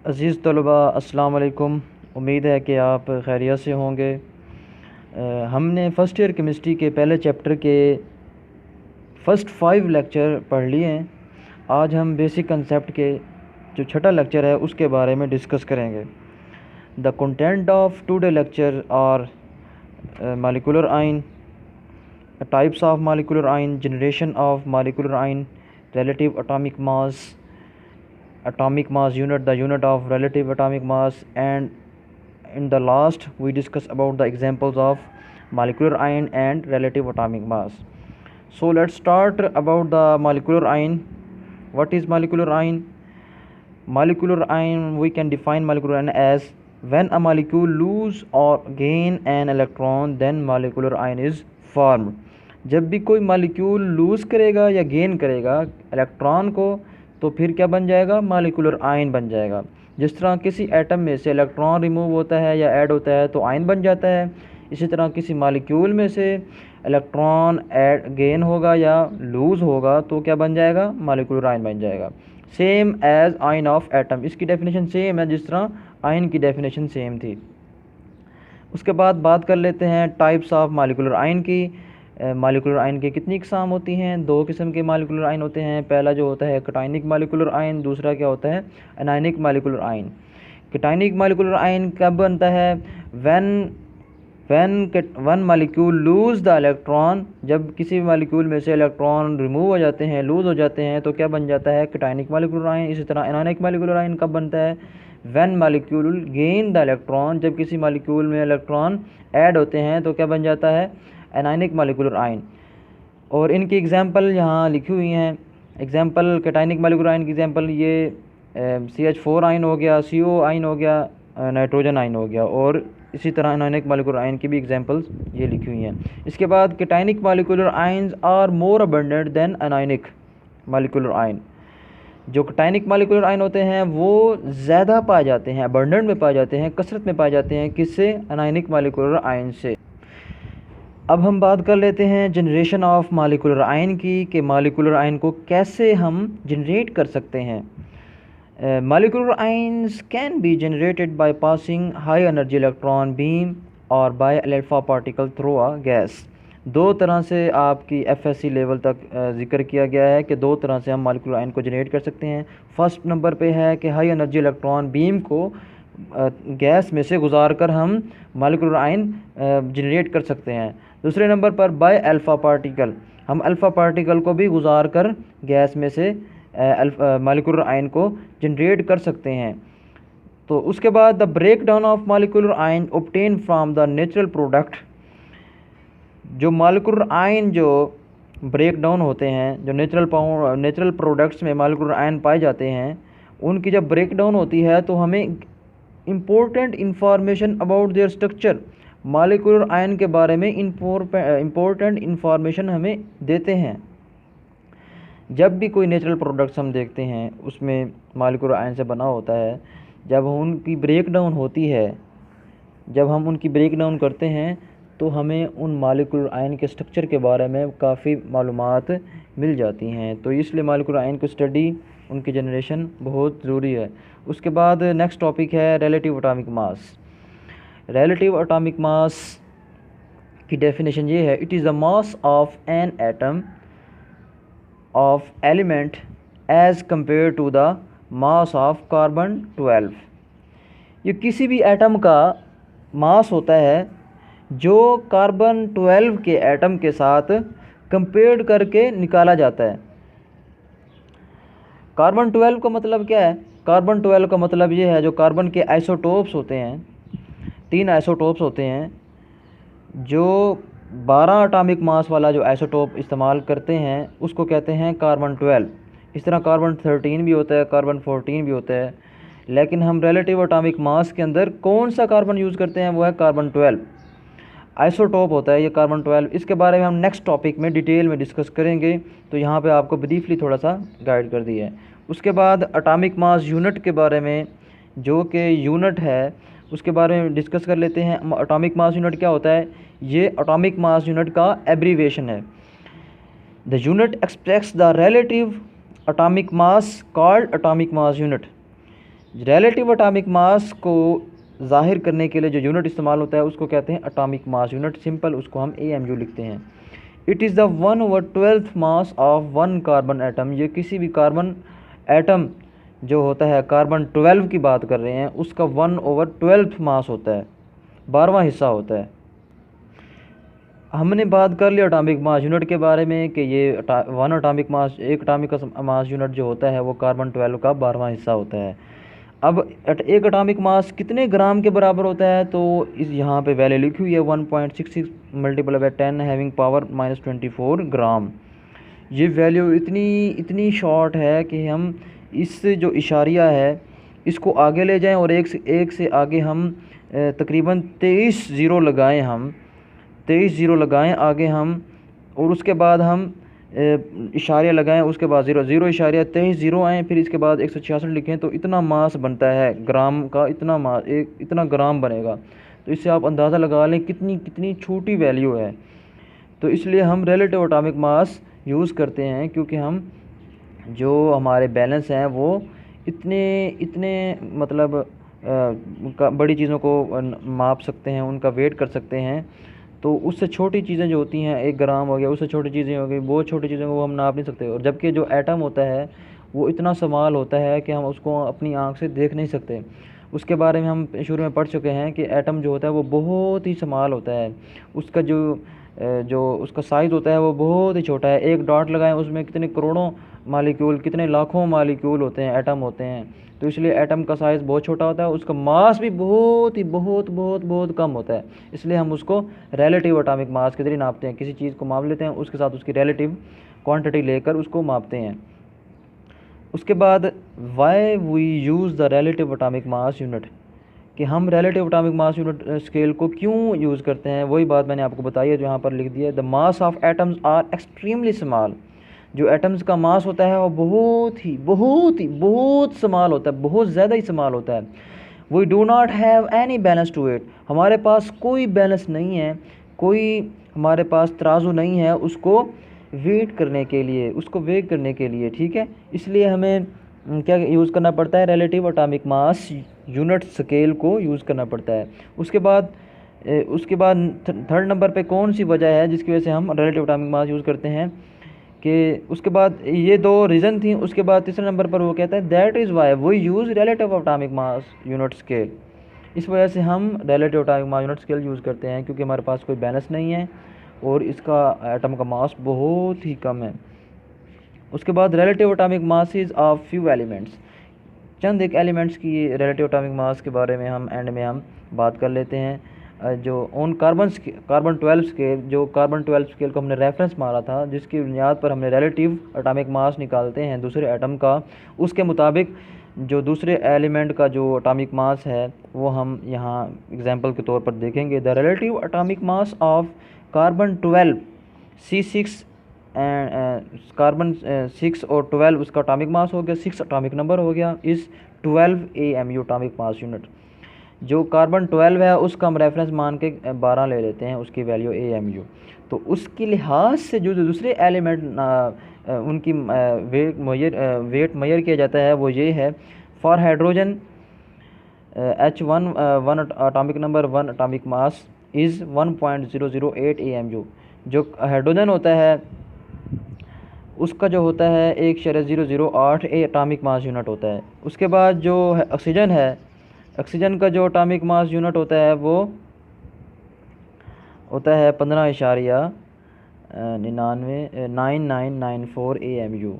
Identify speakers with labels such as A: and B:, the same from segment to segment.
A: अज़ीज़ तलबा अस्सलाम वालेकुम। उम्मीद है कि आप खैरियत से होंगे। हमने फ़र्स्ट ईयर केमिस्ट्री के पहले चैप्टर के फ़र्स्ट 5 लेक्चर पढ़ लिए हैं। आज हम बेसिक कंसेप्ट के जो छठा लेक्चर है उसके बारे में डिस्कस करेंगे। The content of today lecture are molecular ion, types of molecular ion, generation of molecular ion, relative atomic mass unit, the unit of relative atomic mass, and in the last we discuss about the examples of molecular ion and relative atomic mass. So let's start about the molecular ion. What is molecular ion? Molecular ion, we can define molecular ion as when a molecule lose or gain an electron, then molecular ion is formed. जब भी कोई molecule loose करेगा या gain करेगा electron को तो फिर क्या बन जाएगा? मॉलिक्यूलर आयन बन जाएगा। जिस तरह किसी एटम में से इलेक्ट्रॉन रिमूव होता है या ऐड होता है तो आयन बन जाता है, इसी तरह किसी मॉलिक्यूल में से इलेक्ट्रॉन ऐड गेन होगा या लूज़ होगा तो क्या बन जाएगा? मॉलिक्यूलर आयन बन जाएगा। Same as ion of atom, इसकी डेफिनेशन सेम है जिस तरह आयन की डेफिनेशन सेम थी। उसके बाद बात कर लेते हैं टाइप्स ऑफ मॉलिक्यूलर आयन की। मॉलिक्यूलर आयन के कितनी किस्म होती हैं? 2 किस्म के मॉलिक्यूलर आयन होते हैं। पहला जो होता है कैटायनिक मॉलिक्यूलर आयन, दूसरा क्या होता है? Anionic molecular ion. Cationic molecular ion कब बनता है? One molecule lose the electron, जब किसी मॉलिक्यूल में से इलेक्ट्रॉन रिमूव हो जाते हैं, लूज़ हो जाते हैं तो क्या बन जाता है? Cationic molecular ion. इसी तरह एनायनिक मॉलिक्यूलर आयन कब बनता है? When molecule gain the electron, जब किसी मॉलिक्यूल में इलेक्ट्रॉन ऐड होते हैं तो क्या बन जाता है? Anionic molecular ion. और इनकी एग्जांपल यहाँ लिखी हुई हैं। एग्जांपल कैटायनिक मॉलिक्यूलर आयन की एग्जांपल ये CH4 आयन हो गया, CO आयन हो गया, नाइट्रोजन आयन हो गया, और इसी तरह एनायनिक मॉलिक्यूलर आयन की भी एग्जांपल्स ये लिखी हुई हैं। इसके बाद cationic molecular ions are more abundant than anionic molecular ion. जो कैटायनिक मॉलिक्यूलर आयन होते हैं वो ज़्यादा पाए जाते हैं, अबंडेंट में पाए जाते हैं, कसरत में पाए जाते हैं। किससे? एनायनिक मॉलिक्यूलर आयन से। अब हम बात कर लेते हैं जनरेशन ऑफ मॉलिक्यूलर आयन की, कि मॉलिक्यूलर आयन को कैसे हम जनरेट कर सकते हैं। Molecular ions can be generated by passing high energy electron beam और by alpha particle through a gas. 2 तरह से आपकी FSC लेवल तक जिक्र किया गया है कि 2 तरह से हम मॉलिक्यूलर आयन को जनरेट कर सकते हैं। फर्स्ट नंबर पे है कि हाई एनर्जी इलेक्ट्रॉन बीम को गैस में से गुजार कर हम मॉलिक्यूलर आयन जनरेट कर सकते हैं। दूसरे नंबर पर बाय अल्फ़ा पार्टिकल, हम अल्फ़ा पार्टिकल को भी गुजार कर गैस में से मॉलिक्यूलर आयन को जनरेट कर सकते हैं। तो उसके बाद the break down of molecular ion obtain from the natural product. जो मॉलिक्यूलर आयन जो ब्रेक डाउन होते हैं, जो नेचुरल प्रोडक्ट्स में मॉलिक्यूलर आयन पाए जाते हैं, उनकी जब ब्रेक डाउन होती है तो हमें important information about their structure, molecular ion के बारे में इम्पोर्टेंट इंफॉर्मेशन हमें देते हैं। जब भी कोई नेचुरल प्रोडक्ट्स हम देखते हैं उसमें मॉलिक्यूलर आयन से बना होता है, जब उनकी ब्रेक डाउन होती है, जब हम उनकी ब्रेक डाउन करते हैं तो हमें उन मॉलिक्यूलर आयन के स्ट्रक्चर के बारे में काफ़ी मालूमात मिल जाती हैं। तो इसलिए मॉलिक्यूलर आयन की स्टडी, उनकी जनरेशन बहुत ज़रूरी है। उसके बाद नेक्स्ट टॉपिक है relative atomic mass. Relative atomic mass की डेफिनेशन ये है, it is the mass of an atom of element as compare to the mass of carbon 12। ये किसी भी एटम का मास होता है जो कार्बन 12 के एटम के साथ कंपेयर करके निकाला जाता है। कार्बन 12 का मतलब क्या है? कार्बन 12 का मतलब ये है, जो कार्बन के आइसोटोप्स होते हैं, 3 आइसोटोप्स होते हैं, जो 12 एटॉमिक मास वाला जो आइसोटोप इस्तेमाल करते हैं उसको कहते हैं कार्बन 12। इस तरह कार्बन 13 भी होता है, कार्बन 14 भी होता है, लेकिन हम रिलेटिव एटॉमिक मास के अंदर कौन सा कार्बन यूज़ करते हैं? वो है कार्बन 12। आइसोटोप होता है ये कार्बन 12। इसके बारे में हम नेक्स्ट टॉपिक में डिटेल में डिस्कस करेंगे, तो यहाँ पे आपको ब्रीफली थोड़ा सा गाइड कर दिया है। उसके बाद एटॉमिक मास यूनिट के बारे में, जो कि यूनिट है, उसके बारे में डिस्कस कर लेते हैं। एटॉमिक मास यूनिट क्या होता है? ये एटॉमिक मास यूनिट का एब्रीविएशन है। The unit express the relative atomic mass called atomic mass unit. Relative atomic मास को ज़ाहिर करने के लिए जो यूनिट इस्तेमाल होता है उसको कहते हैं एटॉमिक मास यूनिट, सिंपल उसको हम AMU लिखते हैं। It is the 1/12 mass of one carbon atom, ये किसी भी कार्बन एटम जो होता है, कार्बन 12 की बात कर रहे हैं, उसका 1/12 मास होता है, 12वां हिस्सा होता है। हमने बात कर लिया एटॉमिक मास यूनिट के बारे में कि ये वन एटॉमिक मास, एक एटॉमिक मास यूनिट जो होता है वो कार्बन 12 का 12वां हिस्सा होता है। अब एक एटॉमिक मास कितने ग्राम के बराबर होता है, तो इस यहाँ पे वैल्यू लिखी हुई है 1.66 मल्टीप्लाई बाय 10 हैविंग पावर -24 ग्राम। ये वैल्यू इतनी शॉर्ट है कि हम इस जो इशारिया है इसको आगे ले जाएं और एक से आगे हम तकरीबन 23 ज़ीरो लगाएं, हम 23 ज़ीरो लगाएं आगे हम, और उसके बाद हम इशारिया लगाएं, उसके बाद ज़ीरो इशारिया 23 ज़ीरो आएँ, फिर इसके बाद 166 लिखें, तो इतना मास बनता है ग्राम का, इतना मास इतना ग्राम बनेगा। तो इससे आप अंदाज़ा लगा लें कितनी छोटी वैल्यू है। तो इसलिए हम रिलेटिव एटॉमिक मास यूज़ करते हैं, क्योंकि हम जो हमारे बैलेंस हैं वो इतने मतलब बड़ी चीज़ों को माप सकते हैं, उनका वेट कर सकते हैं। तो उससे छोटी चीज़ें जो होती हैं, 1 ग्राम हो गया, उससे छोटी चीज़ें हो गई, बहुत छोटी चीज़ों को हम नाप नहीं सकते। और जबकि जो एटम होता है वो इतना स्मॉल होता है कि हम उसको अपनी आँख से देख नहीं सकते। उसके बारे में हम शुरू में पढ़ चुके हैं कि एटम जो होता है वो बहुत ही स्मॉल होता है, उसका जो उसका साइज़ होता है वो बहुत ही छोटा है। एक डॉट लगाएं उसमें कितने करोड़ों मालिक्यूल, कितने लाखों मालिक्यूल होते हैं, एटम होते हैं। तो इसलिए एटम का साइज़ बहुत छोटा होता है, उसका मास भी बहुत कम होता है। इसलिए हम उसको रिलेटिव एटॉमिक मास के ज़रिए नापते हैं। किसी चीज़ को माप लेते हैं, उसके साथ उसकी रिलेटिव क्वांटिटी लेकर उसको मापते हैं। उसके बाद why we use the relative atomic mass unit, कि हम relative atomic mass unit scale को क्यों यूज़ करते हैं, वही बात मैंने आपको बताई है जो यहाँ पर लिख दिया है। The mass of atoms are extremely small, जो एटम्स का मास होता है वो बहुत स्मॉल होता है, बहुत ज़्यादा ही स्मॉल होता है। We do not have any balance to it, हमारे पास कोई बैलेंस नहीं है, कोई हमारे पास तराजू नहीं है उसको वेट करने के लिए, ठीक है। इसलिए हमें क्या यूज़ करना पड़ता है, relative atomic mass unit scale को यूज़ करना पड़ता है। उसके बाद थर्ड नंबर पे कौन सी वजह है जिसकी वजह से हम रिलेटिव एटॉमिक मास यूज़ करते हैं, कि उसके बाद ये 2 रीज़न थी। उसके बाद तीसरे नंबर पर वो कहता है that is why we use relative atomic mass unit scale, इस वजह से हम relative atomic mass unit scale use करते हैं, क्योंकि हमारे पास कोई बैलेंस नहीं है और इसका एटम का मास बहुत ही कम है। उसके बाद relative atomic masses of few elements, चंद एक एलिमेंट्स की रिलेटिव एटॉमिक मास के बारे में हम एंड में हम बात कर लेते हैं। जो ऑन कार्बन 12 स्केल, जो कार्बन 12 स्केल को हमने रेफरेंस मारा था, जिसकी बुनियाद पर हमने रिलेटिव एटॉमिक मास निकालते हैं दूसरे एटम का, उसके मुताबिक जो दूसरे एलिमेंट का जो एटॉमिक मास है वो हम यहाँ एग्जांपल के तौर पर देखेंगे। The relative atomic mass of carbon 12 C6 and carbon 6 और 12 उसका एटॉमिक मास हो गया, 6 एटॉमिक नंबर हो गया, इस 12 AMU एटॉमिक मास यूनिट। जो कार्बन 12 है उसका हम रेफरेंस मान के 12 ले लेते हैं, उसकी वैल्यू AMU। तो उसके लिहाज से जो दूसरे एलिमेंट उनकी वेट मेजर किया जाता है वो ये है। For hydrogen H1 1 atomic number 1 atomic mass is 1.008 AMU। जो हाइड्रोजन होता है उसका जो होता है 1.008 एटॉमिक मास यूनिट होता है। उसके बाद जो ऑक्सीजन है, ऑक्सीजन का जो एटॉमिक मास यूनिट होता है वो होता है 15.9994 AMU।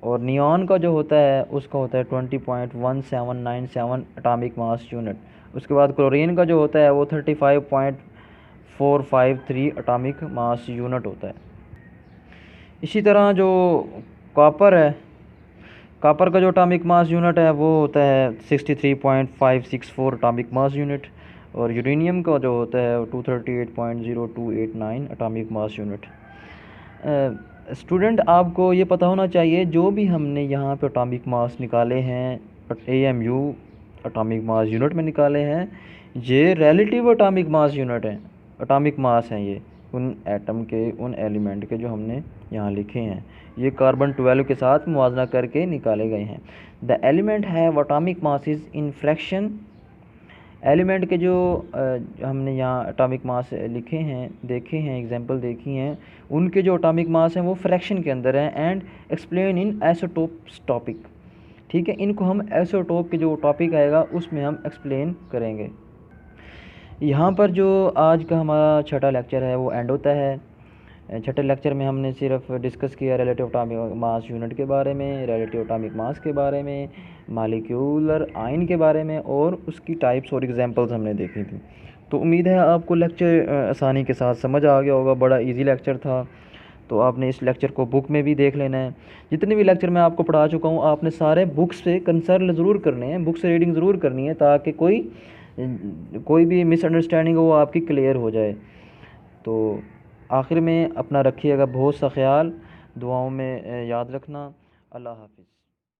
A: और नियॉन का जो होता है उसका होता है 20.1797 एटॉमिक मास यूनिट। उसके बाद क्लोरीन का जो होता है वो 35.453 एटॉमिक मास यूनिट होता है। इसी तरह जो कॉपर है, कॉपर का जो एटॉमिक मास यूनिट है वो होता है 63.564 एटॉमिक मास यूनिट। और यूरेनियम का जो होता है 238.0289 एटॉमिक मास यूनिट। स्टूडेंट, आपको ये पता होना चाहिए जो भी हमने यहाँ पे एटॉमिक मास निकाले हैं AMU एटॉमिक मास यूनिट में निकाले हैं, ये रिलेटिव एटॉमिक मास यूनिट हैं, एटॉमिक मास हैं ये, उन एटम के, उन एलिमेंट के जो हमने यहाँ लिखे हैं। ये कार्बन 12 के साथ मुवाजना करके निकाले गए हैं। The element have atomic masses in fraction. Element के जो हमने यहाँ एटॉमिक मास लिखे हैं, देखे हैं, एग्जांपल देखी हैं, उनके जो एटॉमिक मास हैं वो फ्रैक्शन के अंदर हैं। And explain in isotopes topic. ठीक है, इनको हम आइसोटोप के जो टॉपिक आएगा उसमें हम एक्सप्लेन करेंगे। यहाँ पर जो आज का हमारा छठा लेक्चर है वो एंड होता है। छठे लेक्चर में हमने सिर्फ डिस्कस किया रिलेटिव एटॉमिक मास यूनिट के बारे में, रिलेटिव एटॉमिक मास के बारे में, मॉलिक्यूलर आयन के बारे में, और उसकी टाइप्स और एग्जांपल्स हमने देखी थी। तो उम्मीद है आपको लेक्चर आसानी के साथ समझ आ गया होगा। बड़ा इजी लेक्चर था, तो आपने इस लेक्चर को बुक में भी देख लेना है। जितने भी लेक्चर मैं आपको पढ़ा चुका हूँ आपने सारे बुक्स से कंसल्ट ज़रूर करने हैं, बुक से रीडिंग ज़रूर करनी है, ताकि कोई भी मिसअंडरस्टैंडिंग हो वो आपकी क्लियर हो जाए। तो आखिर में अपना रखिएगा बहुत सा ख्याल, दुआओं में याद रखना। अल्लाह हाफिज़।